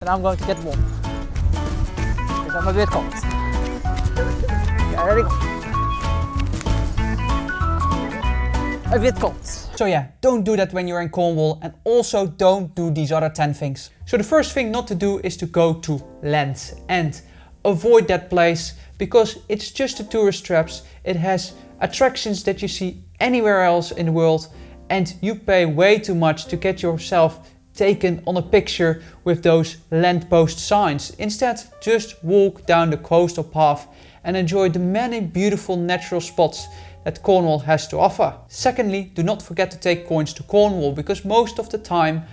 And I'm going to get warm. Because I'm a bit cold. Yeah, ready go. A bit cold. So yeah, don't do that when you're in Cornwall, and also don't do these other 10 things. So the first thing not to do is to go to Land's End. Avoid that place because it's just a tourist traps. It has attractions that you see anywhere else in the world, and you pay way too much to get yourself taken on a picture with those lamppost signs. Instead, just walk down the coastal path and enjoy the many beautiful natural spots that Cornwall has to offer. Secondly, do not forget to take coins to Cornwall, because most of the time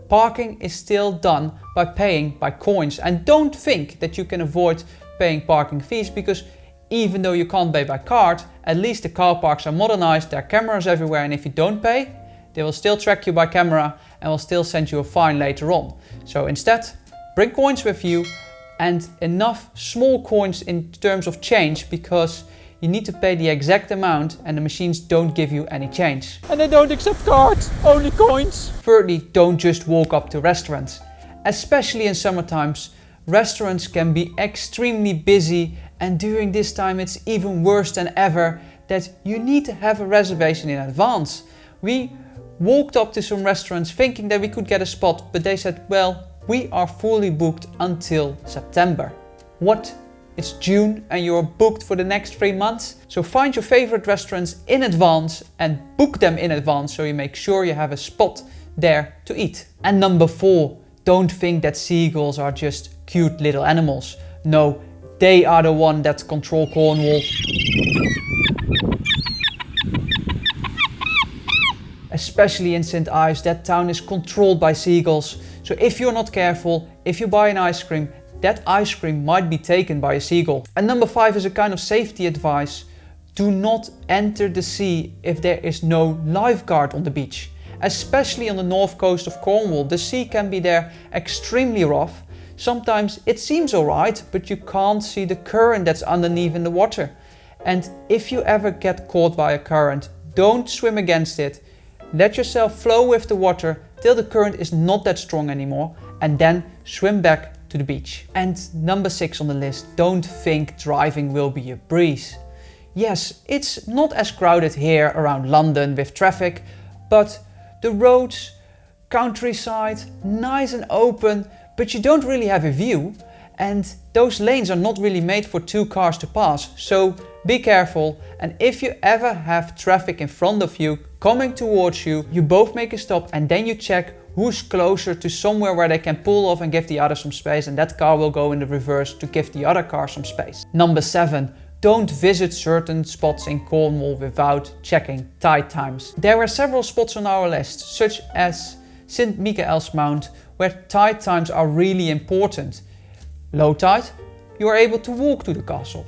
parking is still done by paying by coins. And don't think that you can avoid paying parking fees, because even though you can't pay by card, at least the car parks are modernized, there are cameras everywhere, and if you don't pay, they will still track you by camera and will still send you a fine later on. So instead, bring coins with you, and enough small coins in terms of change, because you need to pay the exact amount and the machines don't give you any change. And they don't accept cards, only coins. Thirdly, don't just walk up to restaurants. Especially in summer times, restaurants can be extremely busy, and during this time it's even worse than ever that you need to have a reservation in advance. We walked up to some restaurants thinking that we could get a spot, but they said, well, we are fully booked until September. What? It's June and you're booked for the next 3 months? So find your favorite restaurants in advance and book them in advance, so you make sure you have a spot there to eat. And number 4, don't think that seagulls are just cute little animals. No, they are the one that control Cornwall. Especially in St. Ives, that town is controlled by seagulls. So if you're not careful, if you buy an ice cream, that ice cream might be taken by a seagull. And number 5 is a kind of safety advice. Do not enter the sea if there is no lifeguard on the beach. Especially on the north coast of Cornwall, the sea can be there extremely rough. Sometimes it seems alright, but you can't see the current that's underneath in the water. And if you ever get caught by a current, don't swim against it. Let yourself flow with the water till the current is not that strong anymore, and then swim back to the beach. And number 6 on the list, don't think driving will be a breeze. Yes, it's not as crowded here around London with traffic, but the roads, countryside, nice and open, but you don't really have a view, and those lanes are not really made for 2 cars to pass, so be careful. And if you ever have traffic in front of you coming towards you, you both make a stop and then you check who's closer to somewhere where they can pull off and give the other some space, and that car will go in the reverse to give the other car some space. Number 7, don't visit certain spots in Cornwall without checking tide times. There were several spots on our list, such as St. Michael's Mount, where tide times are really important. Low tide, you are able to walk to the castle.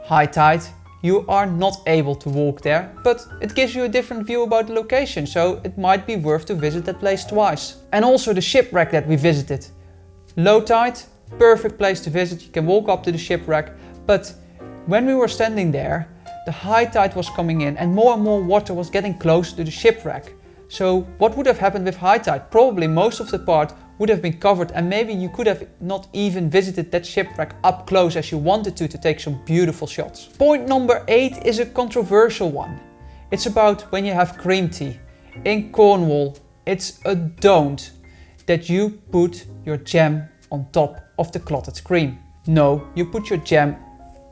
High tide, you are not able to walk there, but it gives you a different view about the location, so it might be worth to visit that place twice. And also the shipwreck that we visited. Low tide, perfect place to visit, you can walk up to the shipwreck, but when we were standing there, the high tide was coming in and more water was getting close to the shipwreck. So what would have happened with high tide? Probably most of the part would have been covered, and maybe you could have not even visited that shipwreck up close as you wanted to take some beautiful shots. Point number 8 is a controversial one. It's about when you have cream tea. In Cornwall, it's a don't that you put your jam on top of the clotted cream. No, you put your jam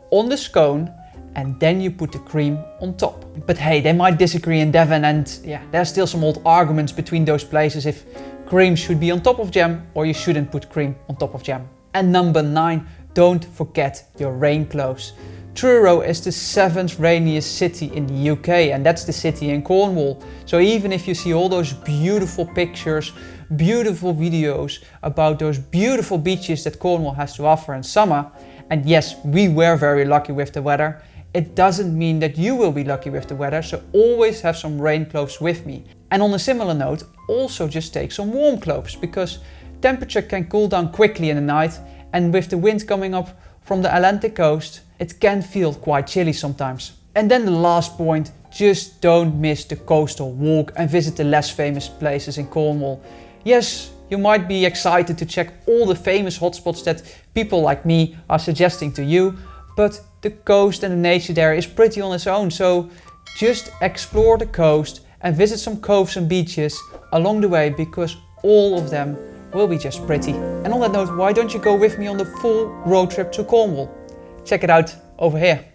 on the scone and then you put the cream on top. But hey, they might disagree in Devon, and yeah, there's still some old arguments between those places if cream should be on top of jam or you shouldn't put cream on top of jam. And number 9, don't forget your rain clothes. Truro is the 7th rainiest city in the UK, and that's the city in Cornwall. So even if you see all those beautiful pictures, beautiful videos about those beautiful beaches that Cornwall has to offer in summer, and yes, we were very lucky with the weather, it doesn't mean that you will be lucky with the weather, so always have some rain clothes with me. And on a similar note, also just take some warm clothes, because temperature can cool down quickly in the night, and with the wind coming up from the Atlantic coast, it can feel quite chilly sometimes. And then the last point, just don't miss the coastal walk and visit the less famous places in Cornwall. Yes, You might be excited to check all the famous hotspots that people like me are suggesting to you, but the coast and the nature there is pretty on its own, so just explore the coast and visit some coves and beaches along the way, because all of them will be just pretty. And on that note, why don't you go with me on the full road trip to Cornwall? Check it out over here.